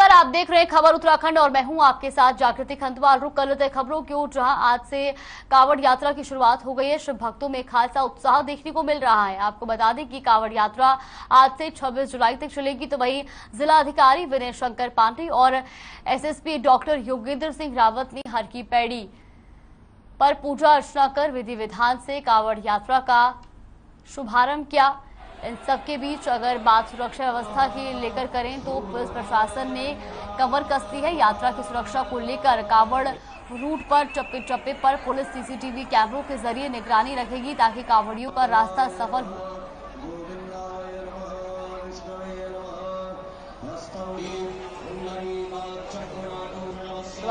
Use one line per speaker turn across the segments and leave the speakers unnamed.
नमस्कार, आप देख रहे हैं खबर उत्तराखंड और मैं हूं आपके साथ जागृति खंतवाल। रुक कर लेते हैं खबरों की ओर, जहां आज से कांवड़ यात्रा की शुरुआत हो गई है। शिव भक्तों में खासा उत्साह देखने को मिल रहा है। आपको बता दें कि कांवड़ यात्रा आज से 26 जुलाई तक चलेगी। तो वहीं जिला अधिकारी विनय शंकर पांडे और एसएसपी डॉक्टर योगेंद्र सिंह रावत ने हर की पैड़ी पर पूजा अर्चना कर विधि विधान से कांवड़ यात्रा का शुभारंभ किया। इन सबके बीच अगर बात सुरक्षा व्यवस्था की लेकर करें तो पुलिस प्रशासन ने कमर कस दी है। यात्रा की सुरक्षा को लेकर कांवड़ रूट पर चप्पे चप्पे पर पुलिस सीसीटीवी कैमरों के जरिए निगरानी रखेगी ताकि कांवड़ियों का रास्ता सफल हो।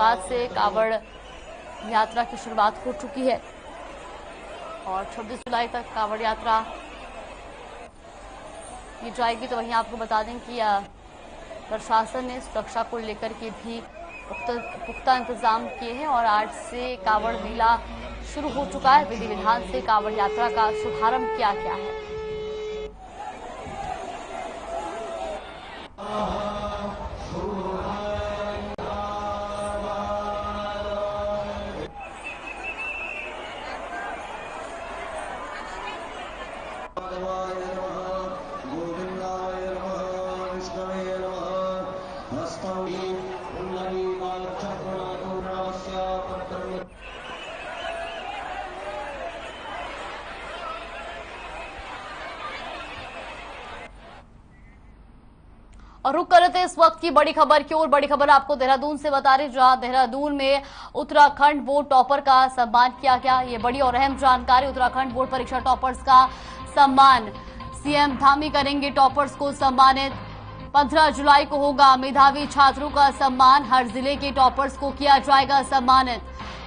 आज से कांवड़ यात्रा की शुरुआत हो चुकी है और 26 जुलाई तक कांवड़ यात्रा ये जाएगी। तो वहीं आपको बता दें कि प्रशासन ने सुरक्षा को लेकर के भी पुख्ता इंतजाम किए हैं और आज से कांवड़ मेला शुरू हो चुका है। विधि विधान से कांवड़ यात्रा का शुभारंभ किया गया है। और रुक कर लेते इस वक्त की बड़ी खबर की ओर। बड़ी खबर आपको देहरादून से बता रहे, जहां देहरादून में उत्तराखंड बोर्ड टॉपर का सम्मान किया गया। ये बड़ी और अहम जानकारी। उत्तराखंड बोर्ड परीक्षा टॉपर्स का सम्मान सीएम धामी करेंगे। टॉपर्स को सम्मानित 15 जुलाई को होगा। मेधावी छात्रों का सम्मान, हर जिले के टॉपर्स को किया जाएगा सम्मानित।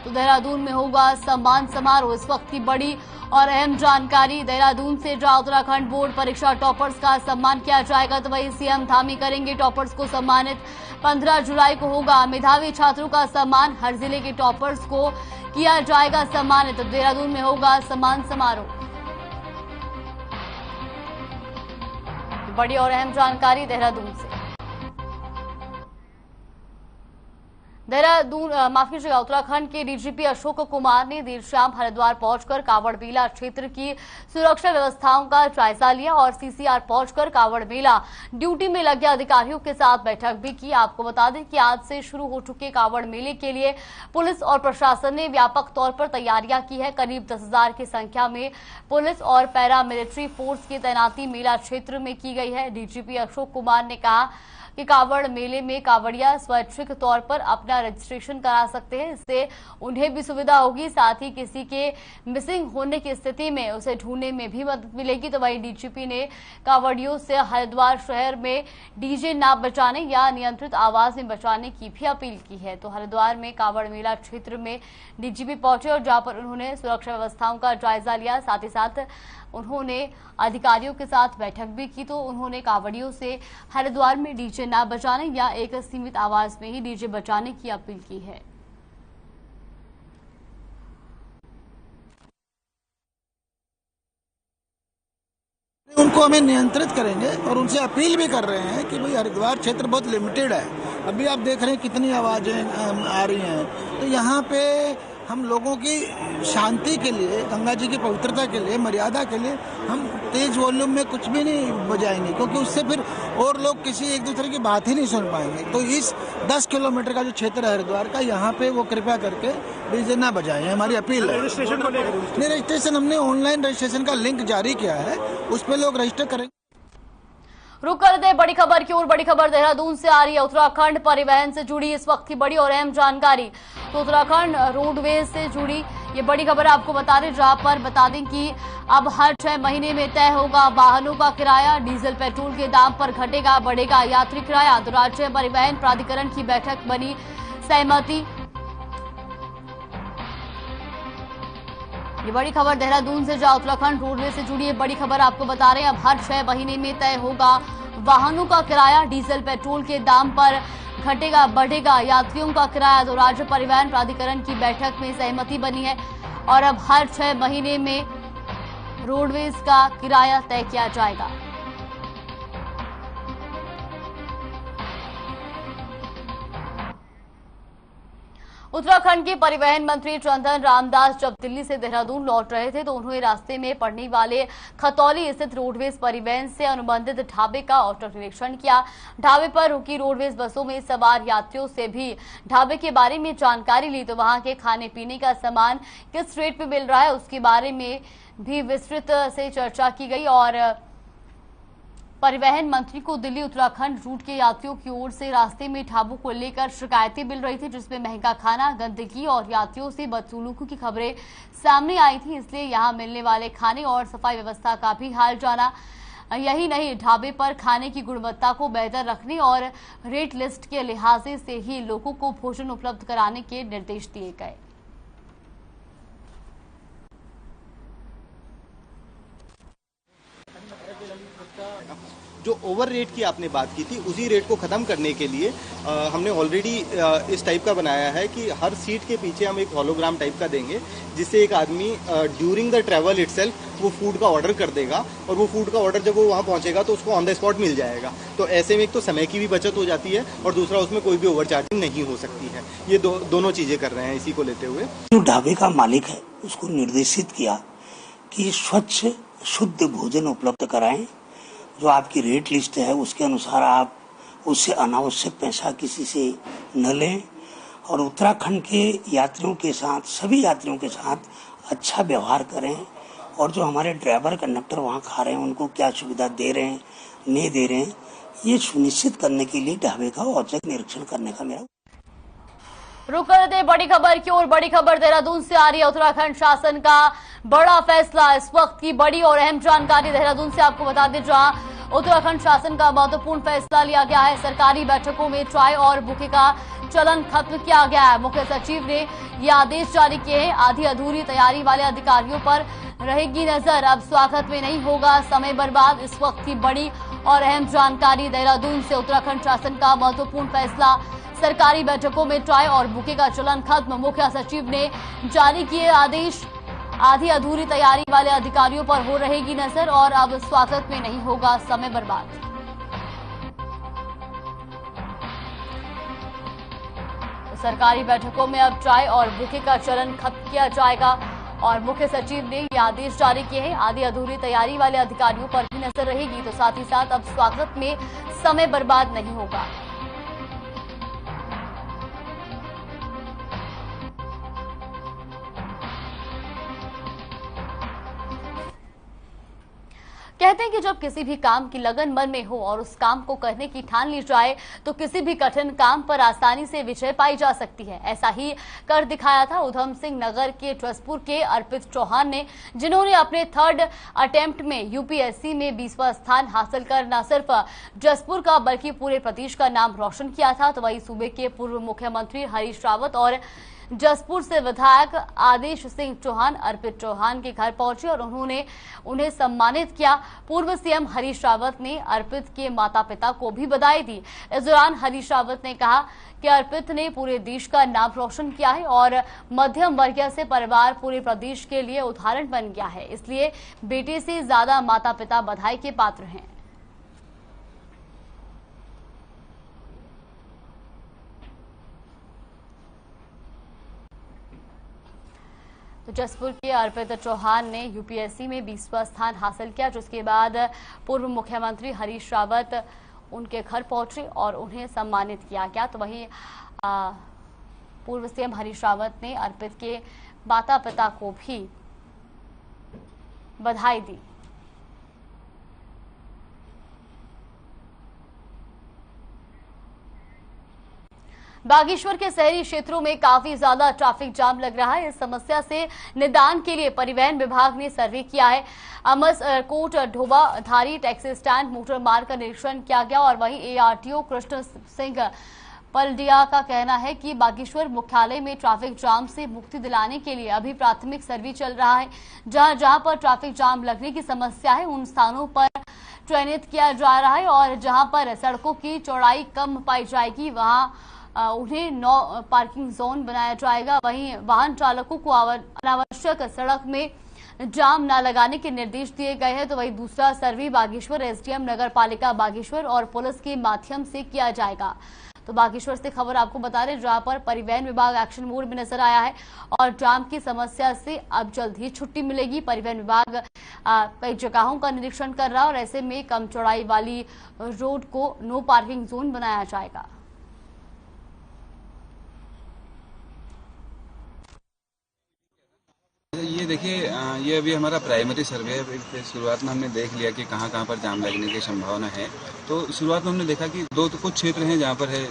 तो देहरादून में होगा सम्मान समारोह। इस वक्त की बड़ी और अहम जानकारी देहरादून से, जहां उत्तराखंड बोर्ड परीक्षा टॉपर्स का सम्मान किया जाएगा। तो वही सीएम धामी करेंगे टॉपर्स को सम्मानित। 15 जुलाई को होगा मेधावी छात्रों का सम्मान, हर जिले के टॉपर्स को किया जाएगा सम्मानित। तो देहरादून में होगा सम्मान समारोह। बड़ी और अहम जानकारी देहरादून से। देहरादून माफ कीजिएगा, उत्तराखंड के डीजीपी अशोक कुमार ने देर शाम हरिद्वार पहुंचकर कांवड़ मेला क्षेत्र की सुरक्षा व्यवस्थाओं का जायजा लिया और सीसीआर पहुंचकर कांवड़ मेला ड्यूटी में लगे अधिकारियों के साथ बैठक भी की। आपको बता दें कि आज से शुरू हो चुके कांवड़ मेले के लिए पुलिस और प्रशासन ने व्यापक तौर पर तैयारियां की है। करीब 10,000 की संख्या में पुलिस और पैरा मिलिट्री फोर्स की तैनाती मेला क्षेत्र में की गई है। डीजीपी अशोक कुमार ने कहा कि कांवड़ मेले में कांवड़िया स्वैच्छिक तौर पर अपना रजिस्ट्रेशन करा सकते हैं। इससे उन्हें भी सुविधा होगी, साथ ही किसी के मिसिंग होने की स्थिति में उसे ढूंढने में भी मदद मिलेगी। तो वहीं डीजीपी ने कांवड़ियों से हरिद्वार शहर में डीजे ना बजाने या नियंत्रित आवाज में बजाने की भी अपील की है। तो हरिद्वार में कांवड़ मेला क्षेत्र में डीजीपी पहुंचे और जहां पर उन्होंने सुरक्षा व्यवस्थाओं का जायजा लिया, साथ ही साथ उन्होंने अधिकारियों के साथ बैठक भी की। तो उन्होंने कांवड़ियों से हरिद्वार में डीजे ना बजाने या एक सीमित आवाज में ही डीजे बजाने की अपील की है।
उनको हमें नियंत्रित करेंगे और उनसे अपील भी कर रहे हैं कि भाई हरिद्वार क्षेत्र बहुत लिमिटेड है। अभी आप देख रहे हैं कितनी आवाजें आ रही हैं। तो यहाँ पे हम लोगों की शांति के लिए, गंगा जी की पवित्रता के लिए, मर्यादा के लिए हम तेज वॉल्यूम में कुछ भी नहीं बजाएंगे, क्योंकि उससे फिर और लोग किसी एक दूसरे की बात ही नहीं सुन पाएंगे। तो इस 10 किलोमीटर का जो क्षेत्र है हरिद्वार का, यहाँ पे वो कृपया करके डीजे ना बजाएं, हमारी अपील है।
रजिस्ट्रेशन को लेकर
नहीं, रजिस्ट्रेशन हमने ऑनलाइन रजिस्ट्रेशन का लिंक जारी किया है, उस पर लोग रजिस्टर करेंगे।
रुक कर दे बड़ी खबर की ओर। बड़ी खबर देहरादून से आ रही है। उत्तराखंड परिवहन से जुड़ी इस वक्त की बड़ी और अहम जानकारी। तो उत्तराखंड रोडवेज से जुड़ी ये बड़ी खबर आपको बता दें, जहां पर बता दें कि अब हर 6 महीने में तय होगा वाहनों का किराया। डीजल पेट्रोल के दाम पर घटेगा बढ़ेगा यात्री किराया। तो राज्य परिवहन प्राधिकरण की बैठक बनी सहमति। ये बड़ी खबर देहरादून से, जहां उत्तराखंड रोडवे से जुड़ी ये बड़ी खबर आपको बता रहे हैं। अब हर 6 महीने में तय होगा वाहनों का किराया। डीजल पेट्रोल के दाम पर घटेगा बढ़ेगा यात्रियों का किराया। तो राज्य परिवहन प्राधिकरण की बैठक में सहमति बनी है और अब हर 6 महीने में रोडवेज का किराया तय किया जाएगा। उत्तराखंड के परिवहन मंत्री चंदन रामदास जब दिल्ली से देहरादून लौट रहे थे तो उन्होंने रास्ते में पड़ने वाले खतौली स्थित रोडवेज परिवहन से अनुबंधित ढाबे का औचक निरीक्षण किया। ढाबे पर रुकी रोडवेज बसों में सवार यात्रियों से भी ढाबे के बारे में जानकारी ली तो वहां के खाने पीने का सामान किस रेट पे मिल रहा है उसके बारे में भी विस्तृत से चर्चा की गई। और परिवहन मंत्री को दिल्ली उत्तराखंड रूट के यात्रियों की ओर से रास्ते में ढाबों को लेकर शिकायतें मिल रही थी, जिसमें महंगा खाना, गंदगी और यात्रियों से बदसलूकी की खबरें सामने आई थी। इसलिए यहां मिलने वाले खाने और सफाई व्यवस्था का भी हाल जाना। यही नहीं, ढाबे पर खाने की गुणवत्ता को बेहतर रखने और रेट लिस्ट के लिहाज से ही लोगों को भोजन उपलब्ध कराने के निर्देश दिए गए।
जो ओवर रेट की आपने बात की थी उसी रेट को ख़त्म करने के लिए हमने ऑलरेडी इस टाइप का बनाया है कि हर सीट के पीछे हम एक होलोग्राम टाइप का देंगे, जिससे एक आदमी ड्यूरिंग द ट्रैवल इटसेल्फ वो फूड का ऑर्डर कर देगा और वो फूड का ऑर्डर जब वो वहाँ पहुँचेगा तो उसको ऑन द स्पॉट मिल जाएगा। तो ऐसे में एक तो समय की भी बचत हो जाती है और दूसरा उसमें कोई भी ओवर चार्जिंग नहीं हो सकती है। ये दोनों चीज़ें कर रहे हैं इसी को लेते हुए।
जो ढाबे का मालिक है उसको निर्देशित किया कि स्वच्छ शुद्ध भोजन उपलब्ध कराएं। जो आपकी रेट लिस्ट है उसके अनुसार आप उससे अनावश्यक पैसा किसी से न लें और उत्तराखंड के यात्रियों के साथ, सभी यात्रियों के साथ अच्छा व्यवहार करें। और जो हमारे ड्राइवर कंडक्टर वहाँ खा रहे हैं उनको क्या सुविधा दे रहे हैं, नहीं दे रहे हैं, ये सुनिश्चित करने के लिए ढाबे का औचक निरीक्षण करने का मेरा।
रुक करते बड़ी खबर की ओर। बड़ी खबर देहरादून से आ रही है। उत्तराखंड शासन का बड़ा फैसला, इस वक्त की बड़ी और अहम जानकारी देहरादून से आपको बता दें, जहां उत्तराखंड शासन का महत्वपूर्ण फैसला लिया गया है। सरकारी बैठकों में चाय और बुके का चलन खत्म किया गया है। मुख्य सचिव ने ये आदेश जारी किए हैं। आधी अधूरी तैयारी वाले अधिकारियों पर रहेगी नजर। अब स्वागत में नहीं होगा समय बर्बाद। इस वक्त की बड़ी और अहम जानकारी देहरादून से। उत्तराखंड शासन का महत्वपूर्ण फैसला, सरकारी बैठकों में चाय और बुके का चलन खत्म। मुख्य सचिव ने जारी किए आदेश। आधी अधूरी तैयारी वाले अधिकारियों पर हो रहेगी नजर और अब स्वागत में नहीं होगा समय बर्बाद। तो सरकारी बैठकों में अब चाय और बुके का चलन खत्म किया जाएगा और मुख्य सचिव ने ये आदेश जारी किए हैं। आधी अधूरी तैयारी वाले अधिकारियों पर भी नजर रहेगी, तो साथ ही साथ अब स्वागत में समय बर्बाद नहीं होगा। कहते हैं कि जब किसी भी काम की लगन मन में हो और उस काम को करने की ठान ली जाए तो किसी भी कठिन काम पर आसानी से विजय पाई जा सकती है। ऐसा ही कर दिखाया था उधम सिंह नगर के जसपुर के अर्पित चौहान ने, जिन्होंने अपने थर्ड अटेम्प्ट में यूपीएससी में 20वां स्थान हासिल कर न सिर्फ जसपुर का बल्कि पूरे प्रदेश का नाम रोशन किया था। तो वही सूबे के पूर्व मुख्यमंत्री हरीश रावत और जसपुर से विधायक आदेश सिंह चौहान अर्पित चौहान के घर पहुंचे और उन्होंने उन्हें सम्मानित किया। पूर्व सीएम हरीश रावत ने अर्पित के माता पिता को भी बधाई दी। इस दौरान हरीश रावत ने कहा कि अर्पित ने पूरे देश का नाम रोशन किया है और मध्यम वर्गीय से परिवार पूरे प्रदेश के लिए उदाहरण बन गया है, इसलिए बेटे से ज्यादा माता पिता बधाई के पात्र हैं। तो जसपुर के अर्पित चौहान ने यूपीएससी में 20वां स्थान हासिल किया, जिसके बाद पूर्व मुख्यमंत्री हरीश रावत उनके घर पहुंचे और उन्हें सम्मानित किया गया। तो वहीं पूर्व सीएम हरीश रावत ने अर्पित के माता पिता को भी बधाई दी। बागेश्वर के शहरी क्षेत्रों में काफी ज्यादा ट्रैफिक जाम लग रहा है। इस समस्या से निदान के लिए परिवहन विभाग ने सर्वे किया है। अमरकोट ढोबा धारी टैक्सी स्टैंड मोटर मार्ग का निरीक्षण किया गया और वहीं एआरटीओ कृष्ण सिंह पलडिया का कहना है कि बागेश्वर मुख्यालय में ट्रैफिक जाम से मुक्ति दिलाने के लिए अभी प्राथमिक सर्वे चल रहा है। जहां जहां पर ट्रैफिक जाम लगने की समस्या है उन स्थानों पर चयनित किया जा रहा है और जहां पर सड़कों की चौड़ाई कम पाई जाएगी वहां उन्हें 9 पार्किंग जोन बनाया जाएगा। वहीं वाहन चालकों को अनावश्यक सड़क में जाम न लगाने के निर्देश दिए गए हैं। तो वहीं दूसरा सर्वे बागेश्वर एसडीएम नगर पालिका बागेश्वर और पुलिस के माध्यम से किया जाएगा। तो बागेश्वर से खबर आपको बता रहे, जहां पर परिवहन विभाग एक्शन मोड में नजर आया है और जाम की समस्या से अब जल्द ही छुट्टी मिलेगी। परिवहन विभाग कई जगहों का निरीक्षण कर रहा है और ऐसे में कम चौड़ाई वाली रोड को नो पार्किंग जोन बनाया जाएगा।
ये देखिए, ये अभी हमारा प्राइमरी सर्वे है। शुरुआत में हमने देख लिया कि कहाँ कहाँ पर जाम लगने की संभावना है। तो शुरुआत में हमने देखा कि कुछ क्षेत्र हैं जहाँ पर है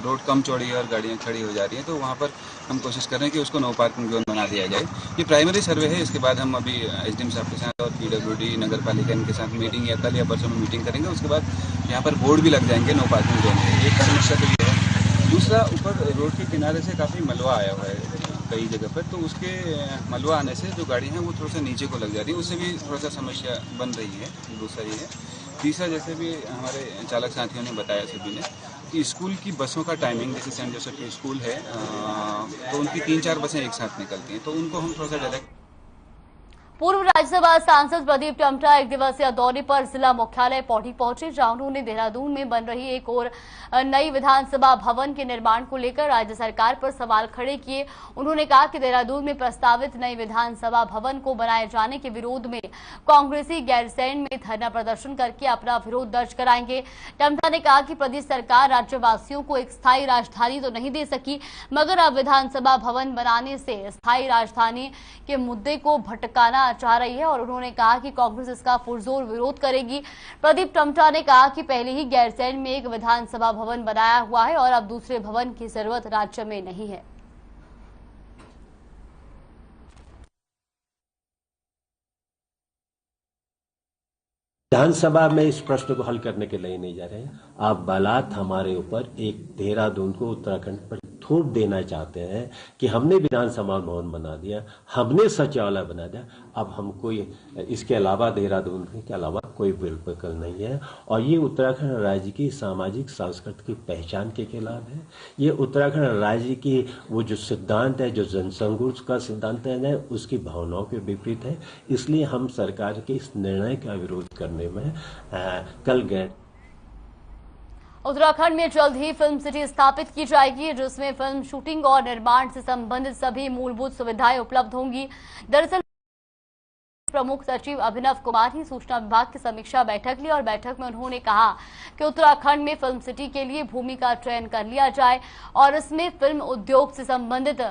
रोड कम चौड़ी है और गाड़ियाँ खड़ी हो जा रही हैं, तो वहाँ पर हम कोशिश कर रहे हैं कि उसको नो पार्किंग जोन बना दिया जाए। ये प्राइमरी सर्वे है। इसके बाद हम अभी एसडीएम साहब के साथ और पीडब्ल्यूडी नगर पालिका इनके साथ मीटिंग या कल या परसों में मीटिंग करेंगे। उसके बाद यहाँ पर बोर्ड भी लग जाएंगे नो पार्किंग जोन के। एक समस्या तो ये है। दूसरा, ऊपर रोड के किनारे से काफ़ी मलबा आया हुआ है कई जगह पर, तो उसके मलबा आने से जो गाड़ी है वो थोड़ा सा नीचे को लग जा रही है, उससे भी थोड़ा सा समस्या बन रही है। दूसरा ये है। तीसरा, जैसे भी हमारे चालक साथियों ने बताया सभी ने कि स्कूल की बसों का टाइमिंग, जैसे सेंट जोसेफ की स्कूल है तो उनकी 3-4 बसें एक साथ निकलती हैं, तो उनको हम थोड़ा सा ज़्यादा।
पूर्व राज्यसभा सांसद प्रदीप टमटा एक दिवसीय दौरे पर जिला मुख्यालय पौड़ी पहुंचे, जहां उन्होंने देहरादून में बन रही एक और नई विधानसभा भवन के निर्माण को लेकर राज्य सरकार पर सवाल खड़े किए। उन्होंने कहा कि देहरादून में प्रस्तावित नई विधानसभा भवन को बनाए जाने के विरोध में कांग्रेसी गैरसैंण में धरना प्रदर्शन करके अपना विरोध दर्ज कराएंगे। टमटा ने कहा कि प्रदेश सरकार राज्यवासियों को एक स्थायी राजधानी तो नहीं दे सकी, मगर अब विधानसभा भवन बनाने से स्थायी राजधानी के मुद्दे को भटकाना चाह रही है और उन्होंने कहा कि कांग्रेस इसका पुरजोर विरोध करेगी। प्रदीप टमटा ने कहा कि पहले ही गैरसैंण में एक विधानसभा भवन बनाया हुआ है और अब दूसरे भवन की जरूरत राज्य में नहीं है।
विधानसभा में इस प्रश्न को हल करने के लिए नहीं जा रहे हैं। आप बालात हमारे ऊपर एक देहरादून को उत्तराखंड पर थोप देना चाहते हैं कि हमने विधानसभा भवन बना दिया, हमने सचिवालय बना दिया, अब हम कोई इसके अलावा देहरादून के अलावा कोई विकल्प नहीं है। और ये उत्तराखंड राज्य की सामाजिक सांस्कृतिक पहचान के खिलाफ है। ये उत्तराखंड राज्य की वो जो सिद्धांत है, जो जनसंघर्ष का सिद्धांत है, उसकी भावनाओं के विपरीत है। इसलिए हम सरकार के इस निर्णय का विरोध करने में कल गए।
उत्तराखंड में जल्द ही फिल्म सिटी स्थापित की जाएगी, जिसमें फिल्म शूटिंग और निर्माण से संबंधित सभी मूलभूत सुविधाएं उपलब्ध होंगी। दरअसल प्रमुख सचिव अभिनव कुमार ने सूचना विभाग की समीक्षा बैठक ली और बैठक में उन्होंने कहा कि उत्तराखंड में फिल्म सिटी के लिए भूमि का चयन कर लिया जाए और इसमें फिल्म उद्योग से संबंधित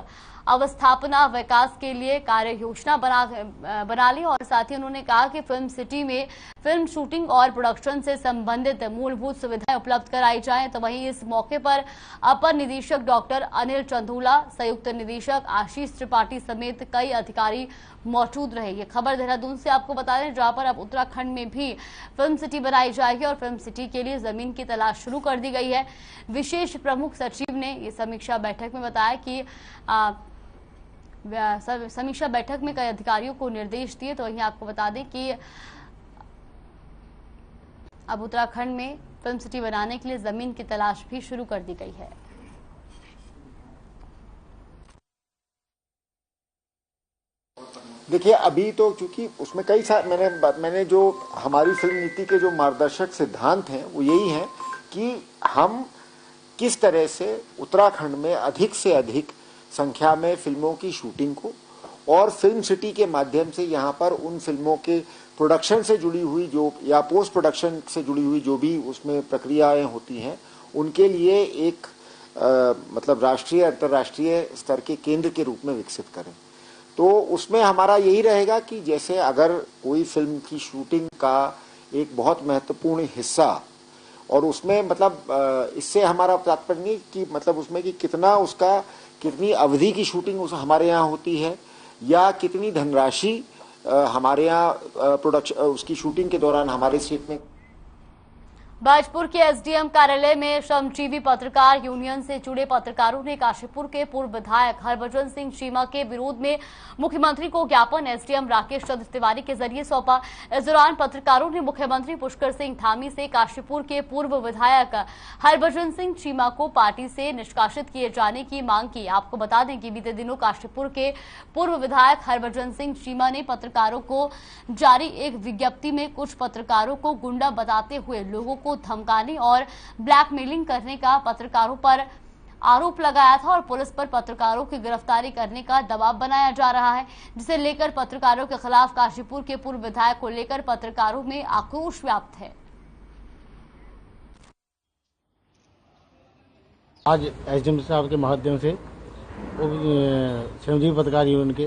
अवस्थापना विकास के लिए कार्य योजना बना ली। और साथ ही उन्होंने कहा कि फिल्म सिटी में फिल्म शूटिंग और प्रोडक्शन से संबंधित मूलभूत सुविधाएं उपलब्ध कराई जाएं। तो वहीं इस मौके पर अपर निदेशक डॉक्टर अनिल चंदूला, संयुक्त निदेशक आशीष त्रिपाठी समेत कई अधिकारी मौजूद रहे। ये खबर देहरादून से आपको बता दें, जहां पर अब उत्तराखंड में भी फिल्म सिटी बनाई जाएगी और फिल्म सिटी के लिए जमीन की तलाश शुरू कर दी गई है। विशेष प्रमुख सचिव ने ये समीक्षा बैठक में बताया कि समीक्षा बैठक में कई अधिकारियों को निर्देश दिए। तो वहीं आपको बता दें कि अब उत्तराखंड में फिल्म सिटी बनाने के लिए जमीन की तलाश भी शुरू कर दी गई है।
देखिए, अभी तो चूंकि उसमें कई सारे मैंने जो हमारी फिल्म नीति के जो मार्गदर्शक सिद्धांत हैं वो यही है कि हम किस तरह से उत्तराखंड में अधिक से अधिक संख्या में फिल्मों की शूटिंग को और फिल्म सिटी के माध्यम से यहाँ पर उन फिल्मों के प्रोडक्शन से जुड़ी हुई जो या पोस्ट प्रोडक्शन से जुड़ी हुई जो भी उसमें प्रक्रियाएं होती हैं उनके लिए एक मतलब राष्ट्रीय अंतर्राष्ट्रीय स्तर के केंद्र के रूप में विकसित करें। तो उसमें हमारा यही रहेगा कि जैसे अगर कोई फिल्म की शूटिंग का एक बहुत महत्वपूर्ण हिस्सा और उसमें मतलब इससे हमारा तात्पर्य नहीं कि मतलब उसमें कि कितनी अवधि की शूटिंग हमारे यहाँ होती है या कितनी धनराशि हमारे यहाँ प्रोडक्शन उसकी शूटिंग के दौरान हमारे स्टेट में।
बाजपुर के एसडीएम कार्यालय में श्रमजीवी पत्रकार यूनियन से जुड़े पत्रकारों ने काशीपुर के पूर्व विधायक हरभजन सिंह चीमा के विरोध में मुख्यमंत्री को ज्ञापन एसडीएम राकेश चंद्र तिवारी के जरिए सौंपा। इस दौरान पत्रकारों ने मुख्यमंत्री पुष्कर सिंह धामी से काशीपुर के पूर्व विधायक हरभजन सिंह चीमा को पार्टी से निष्कासित किए जाने की मांग की। आपको बता दें कि बीते दिनों काशीपुर के पूर्व विधायक हरभजन सिंह चीमा ने पत्रकारों को जारी एक विज्ञप्ति में कुछ पत्रकारों को गुंडा बताते हुए लोगों को को धमकाने और ब्लैकमेलिंग करने का पत्रकारों पर आरोप लगाया था और पुलिस पर पत्रकारों की गिरफ्तारी करने का दबाव बनाया जा रहा है, जिसे लेकर पत्रकारों के खिलाफ काशीपुर के पूर्व विधायक को लेकर पत्रकारों में आक्रोश व्याप्त है।
आज एसडीएम साहब के माध्यम से श्रमजीवी पत्रकार यूनियन के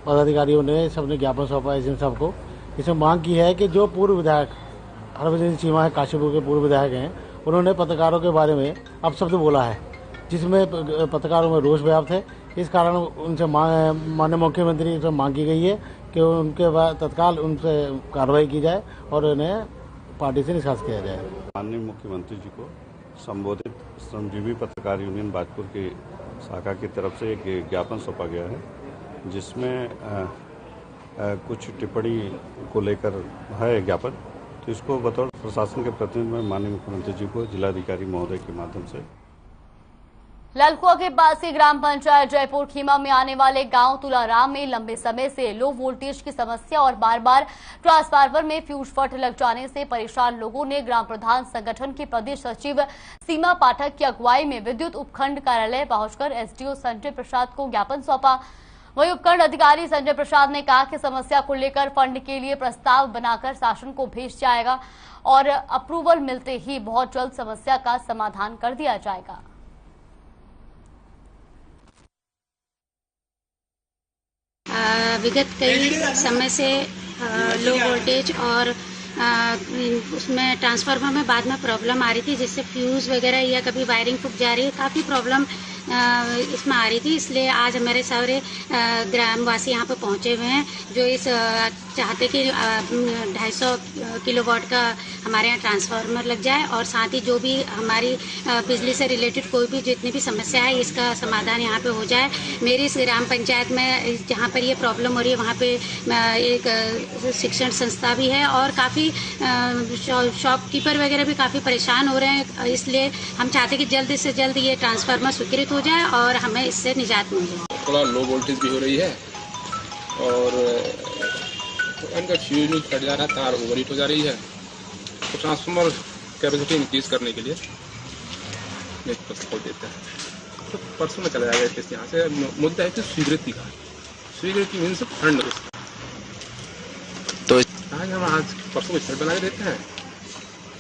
पदाधिकारियों ने सबने ज्ञापन सौंपा एसडीएम साहब को। इसमें मांग की है कि जो पूर्व विधायक हरभजन चीमा है, काशीपुर के पूर्व विधायक हैं, उन्होंने पत्रकारों के बारे में अपशब्द बोला है, जिसमें पत्रकारों में रोष व्याप्त है। इस कारण उनसे माननीय मुख्यमंत्री से मांग की गई है कि उनके बाद तत्काल उनसे कार्रवाई की जाए और उन्हें पार्टी से निष्कासित किया जाए।
माननीय मुख्यमंत्री जी को संबोधित श्रमजीवी पत्रकार यूनियन बाजपुर की शाखा की तरफ से एक ज्ञापन सौंपा गया है, जिसमें कुछ टिप्पणी को लेकर है ज्ञापन। तो इसको बतौर प्रशासन के प्रतिनिधि में माननीय मुख्यमंत्री जी को जिलाधिकारी महोदय के माध्यम से
ललकुआ के पास की ग्राम पंचायत जयपुर खीमा में आने वाले गांव तुलाराम में लंबे समय से लो वोल्टेज की समस्या और बार बार ट्रांसफार्मर में फ्यूज फट लग जाने से परेशान लोगों ने ग्राम प्रधान संगठन के प्रदेश सचिव सीमा पाठक की अगुवाई में विद्युत उपखंड कार्यालय पहुंचकर एसडीओ संजय प्रसाद को ज्ञापन सौंपा। वहीं उपखंड अधिकारी संजय प्रसाद ने कहा कि समस्या को लेकर फंड के लिए प्रस्ताव बनाकर शासन को भेज जाएगा और अप्रूवल मिलते ही बहुत जल्द समस्या का समाधान कर दिया जाएगा।
विगत कई समय से लो वोल्टेज और उसमें ट्रांसफार्मर में बाद में प्रॉब्लम आ रही थी, जिससे फ्यूज वगैरह या कभी वायरिंग टूट जा रही है, काफ़ी प्रॉब्लम इसमें आ रही थी। इसलिए आज हमारे सारे ग्रामवासी यहाँ पे पहुँचे हुए हैं, जो इस चाहते कि 250 किलोवाट का हमारे यहाँ ट्रांसफार्मर लग जाए और साथ ही जो भी हमारी बिजली से रिलेटेड कोई भी जितनी भी समस्या है इसका समाधान यहाँ पे हो जाए। मेरी इस ग्राम पंचायत में जहाँ पर ये प्रॉब्लम हो रही है वहाँ पे एक शिक्षण संस्था भी है और काफ़ी शॉपकीपर वगैरह भी काफ़ी परेशान हो रहे हैं। इसलिए हम चाहते कि जल्द से जल्द ये ट्रांसफार्मर स्वीकृत हो जाए और हमें इससे निजात मिल जाए।
थोड़ा लो वोल्टेज भी हो रही है और इनका फ्यूज फट जा रहा है, तार ओवरहीट हो जा रही है, तो ट्रांसफार्मर कैपेसिटी इंक्रीज करने के लिए खोल देते हैं। तो परसों में चला जाएगा इस यहाँ से। मुद्दा है कि स्वीकृति का, स्वीकृति मीन्स फंड। तो आज हम परसों फंड बना के देते हैं,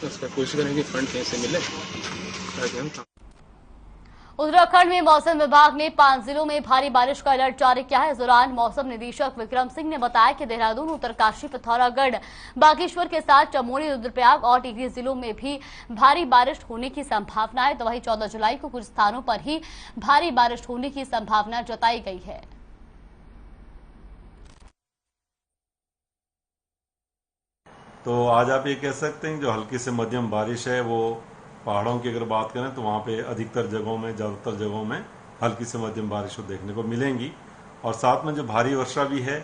तो उसका कोशिश करेंगे फंड कहीं से मिले ताकि हम।
उत्तराखंड में मौसम विभाग ने 5 जिलों में भारी बारिश का अलर्ट जारी किया है। इस दौरान मौसम निदेशक विक्रम सिंह ने बताया कि देहरादून, उत्तरकाशी, पिथौरागढ़, बागेश्वर के साथ चमोली, रुद्रप्रयाग और टिहरी जिलों में भी भारी बारिश होने की संभावना है। तो वहीं 14 जुलाई को कुछ स्थानों पर ही भारी बारिश होने की संभावना जताई गई है।
तो आज आप ये कह सकते हैं जो हल्की से मध्यम बारिश है वो पहाड़ों की अगर बात करें तो वहाँ पे अधिकतर जगहों में, ज़्यादातर जगहों में हल्की से मध्यम बारिश देखने को मिलेंगी और साथ में जो भारी वर्षा भी है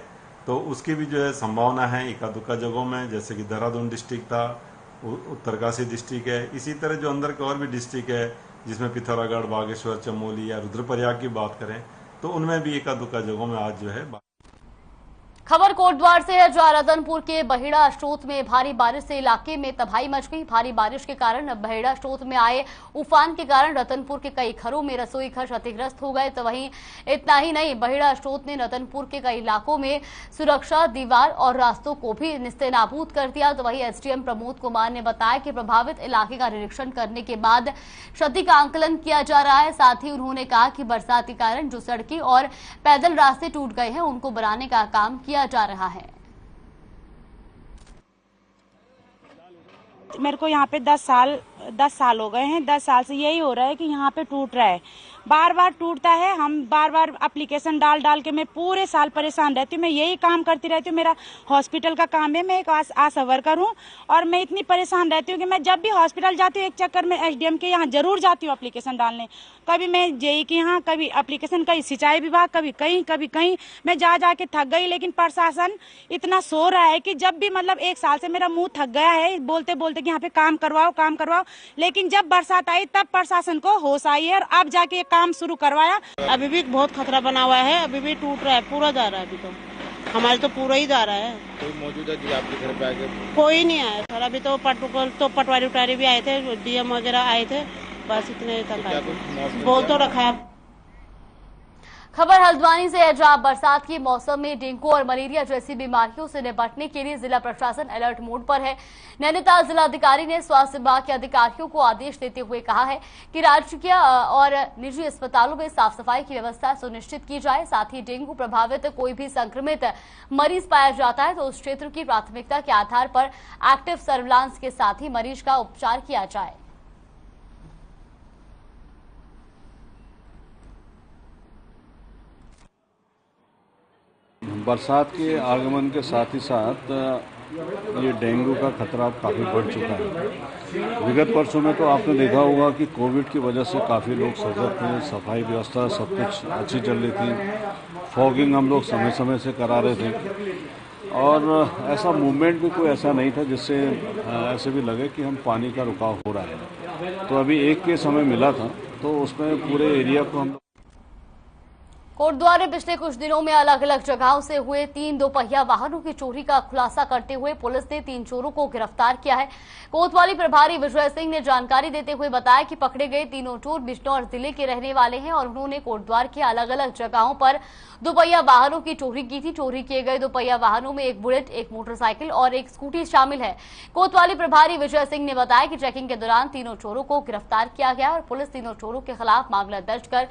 तो उसकी भी जो है संभावना है एका दुक्का जगहों में, जैसे कि देहरादून डिस्ट्रिक्ट था, उत्तरकाशी डिस्ट्रिक्ट है। इसी तरह जो अंदर के और भी डिस्ट्रिक्ट है जिसमें पिथौरागढ़, बागेश्वर, चमोली या रुद्रप्रयाग की बात करें तो उनमें भी एका दुक्का जगहों में आज जो है।
खबर कोटद्वार से है, जहां रतनपुर के बहेड़ा स्रोत में भारी बारिश से इलाके में तबाही मच गई। भारी बारिश के कारण बहेड़ा स्रोत में आए उफान के कारण रतनपुर के कई घरों में रसोई घर क्षतिग्रस्त हो गए। तो वहीं इतना ही नहीं, बहेड़ा स्रोत ने रतनपुर के कई इलाकों में सुरक्षा दीवार और रास्तों को भी निस्तेनाबूद कर दिया। तो वहीं एसडीएम प्रमोद कुमार ने बताया कि प्रभावित इलाके का निरीक्षण करने के बाद क्षति का आंकलन किया जा रहा है। साथ ही उन्होंने कहा कि बरसात के कारण जो सड़कें और पैदल रास्ते टूट गए हैं उनको बनाने का काम किया जा रहा है।
मेरे को यहाँ पे 10 साल हो गए हैं। 10 साल से यही हो रहा है कि यहाँ पे टूट रहा है, बार बार टूटता है। हम बार बार एप्लीकेशन डाल के मैं पूरे साल परेशान रहती हूँ। मैं यही काम करती रहती हूँ, मेरा हॉस्पिटल का काम है, मैं एक आशा वर्कर हूँ और मैं इतनी परेशान रहती हूँ कि मैं जब भी हॉस्पिटल जाती हूँ एक चक्कर में एसडीएम के यहाँ जरूर जाती हूँ एप्लीकेशन डालने। कभी मैं जेई के यहाँ, कभी एप्लीकेशन, कहीं सिंचाई विभाग, कभी कहीं मैं जा के थक गई। लेकिन प्रशासन इतना सो रहा है कि जब भी मतलब 1 साल से मेरा मुंह थक गया है बोलते बोलते कि यहाँ पे काम करवाओ। लेकिन जब बरसात आई तब प्रशासन को होश आई है और अब जाके काम शुरू करवाया।
अभी भी बहुत खतरा बना हुआ है, अभी भी टूट रहा है, पूरा जा रहा है अभी तो। हमारे तो पूरा ही जा रहा है।
कोई मौजूदा जी आपके घर पे आके?
कोई नहीं आया सर, अभी तो पटवारी उटारी भी आए थे, डीएम वगैरह आए थे, बस इतने तक आए। बोल तो रखा है।
खबर हल्द्वानी से है, जहां बरसात के मौसम में डेंगू और मलेरिया जैसी बीमारियों से निपटने के लिए जिला प्रशासन अलर्ट मोड पर है। नैनीताल जिलाधिकारी ने स्वास्थ्य विभाग के अधिकारियों को आदेश देते हुए कहा है कि राज्य के और निजी अस्पतालों में साफ सफाई की व्यवस्था सुनिश्चित की जाए। साथ ही डेंगू प्रभावित कोई भी संक्रमित मरीज पाया जाता है तो उस क्षेत्र की प्राथमिकता के आधार पर एक्टिव सर्विलांस के साथ ही मरीज का उपचार किया जाए।
बरसात के आगमन के साथ ही साथ ये डेंगू का खतरा काफ़ी बढ़ चुका है। विगत वर्षों में तो आपने देखा होगा कि कोविड की वजह से काफ़ी लोग सजग थे, सफाई व्यवस्था सब कुछ अच्छी चल रही थी, फॉगिंग हम लोग समय समय से करा रहे थे और ऐसा मूवमेंट भी कोई ऐसा नहीं था जिससे ऐसे भी लगे कि हम पानी का रुकाव हो रहा है। तो अभी एक केस हमें मिला था तो उसमें पूरे एरिया को हम
कोटद्वार में पिछले कुछ दिनों में अलग अलग जगहों से हुए 3 दोपहिया वाहनों की चोरी का खुलासा करते हुए पुलिस ने 3 चोरों को गिरफ्तार किया है। कोतवाली प्रभारी विजय सिंह ने जानकारी देते हुए बताया कि पकड़े गए तीनों चोर बिजनौर जिले के रहने वाले हैं और उन्होंने कोटद्वार के अलग अलग जगहों पर दोपहिया वाहनों की चोरी की थी। चोरी किए गए दोपहिया वाहनों में एक बुलेट, एक मोटरसाइकिल और एक स्कूटी शामिल है। कोतवाली प्रभारी विजय सिंह ने बताया कि चेकिंग के दौरान तीनों चोरों को गिरफ्तार किया गया और पुलिस तीनों चोरों के खिलाफ मामला दर्ज कर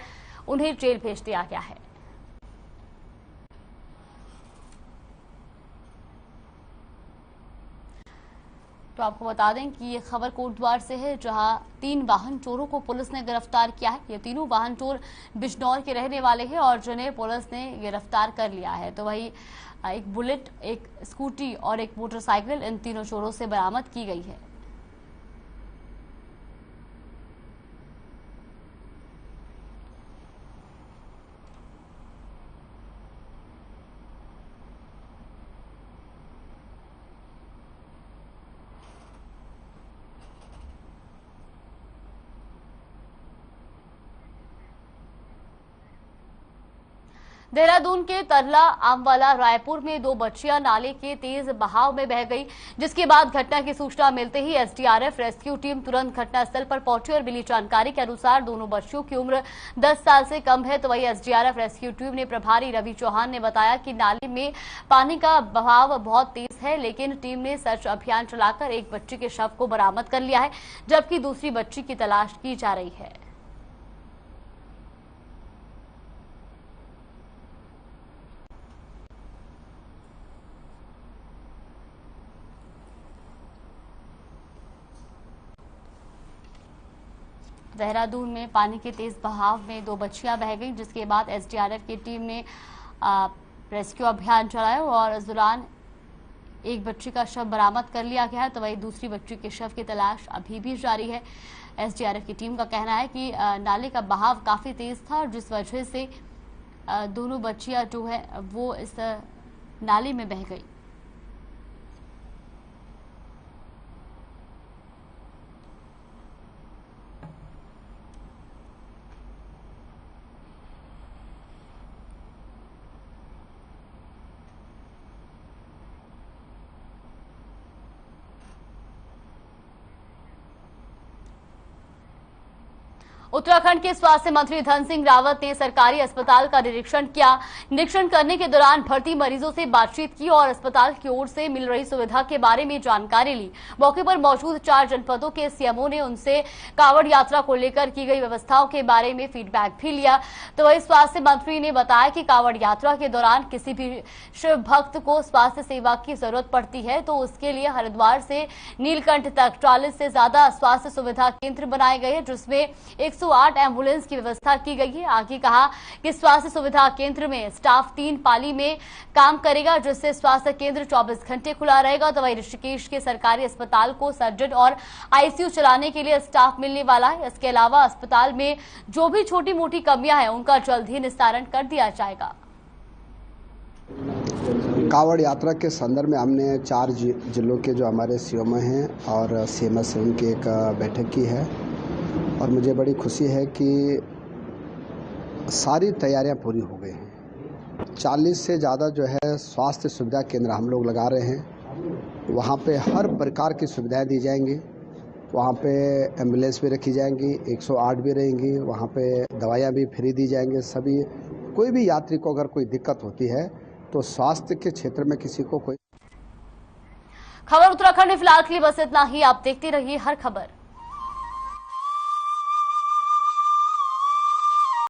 उन्हें जेल भेज दिया गया है। तो आपको बता दें कि ये खबर कोटद्वार से है, जहां 3 वाहन चोरों को पुलिस ने गिरफ्तार किया है। ये तीनों वाहन चोर बिजनौर के रहने वाले हैं और जिन्हें पुलिस ने गिरफ्तार कर लिया है। तो वही एक बुलेट, एक स्कूटी और एक मोटरसाइकिल इन तीनों चोरों से बरामद की गई है। देहरादून के तरला आमवाला रायपुर में 2 बच्चियां नाले के तेज बहाव में बह गई, जिसके बाद घटना की सूचना मिलते ही एसडीआरएफ रेस्क्यू टीम तुरंत घटनास्थल पर पहुंची और मिली जानकारी के अनुसार दोनों बच्चियों की उम्र 10 साल से कम है। तो वही एसडीआरएफ रेस्क्यू टीम ने प्रभारी रवि चौहान ने बताया कि नाले में पानी का बहाव बहुत तेज है, लेकिन टीम ने सर्च अभियान चलाकर एक बच्ची के शव को बरामद कर लिया है, जबकि दूसरी बच्ची की तलाश की जा रही है। देहरादून में पानी के तेज बहाव में 2 बच्चियां बह गईं, जिसके बाद एसडीआरएफ की टीम ने रेस्क्यू अभियान चलाया और इस दौरान एक बच्ची का शव बरामद कर लिया गया है। तो वही दूसरी बच्ची के शव की तलाश अभी भी जारी है। एसडीआरएफ की टीम का कहना है कि नाले का बहाव काफी तेज था और जिस वजह से दोनों बच्चियां जो है वो इस नाले में बह गई। उत्तराखंड के स्वास्थ्य मंत्री धन सिंह रावत ने सरकारी अस्पताल का निरीक्षण किया। निरीक्षण करने के दौरान भर्ती मरीजों से बातचीत की और अस्पताल की ओर से मिल रही सुविधा के बारे में जानकारी ली। मौके पर मौजूद 4 जनपदों के सीएमओ ने उनसे कांवड़ यात्रा को लेकर की गई व्यवस्थाओं के बारे में फीडबैक भी लिया। तो वही स्वास्थ्य मंत्री ने बताया कि कांवड़ यात्रा के दौरान किसी भी शिव भक्त को स्वास्थ्य सेवा की जरूरत पड़ती है तो उसके लिए हरिद्वार से नीलकंठ तक 40 से ज्यादा स्वास्थ्य सुविधा केंद्र बनाए गए हैं, जिसमें 108 एम्बुलेंस की व्यवस्था की गई है। आगे कहा कि स्वास्थ्य सुविधा केंद्र में स्टाफ 3 पाली में काम करेगा, जिससे स्वास्थ्य केंद्र 24 घंटे खुला रहेगा। तो वही ऋषिकेश के सरकारी अस्पताल को सर्जन और आईसीयू चलाने के लिए स्टाफ मिलने वाला है। इसके अलावा अस्पताल में जो भी छोटी मोटी कमियां हैं उनका जल्द ही निस्तारण कर दिया जाएगा।
कांवड़ यात्रा के संदर्भ में हमने 4 जिलों के जो हमारे सीएमओ हैं और सीएमएस से उनकी एक बैठक की है और मुझे बड़ी खुशी है कि सारी तैयारियां पूरी हो गई हैं। 40 से ज़्यादा जो है स्वास्थ्य सुविधा केंद्र हम लोग लगा रहे हैं। वहाँ पे हर प्रकार की सुविधाएं दी जाएंगी। वहाँ पे एम्बुलेंस भी रखी जाएंगी, 108 भी रहेंगी, वहाँ पे दवाइयाँ भी फ्री दी जाएंगी। सभी कोई भी यात्री को अगर कोई दिक्कत होती है तो स्वास्थ्य के क्षेत्र में किसी को कोई
खबर उत्तराखंड में फिलहाल के लिए बस इतना ही। आप देखते रहिए हर खबर।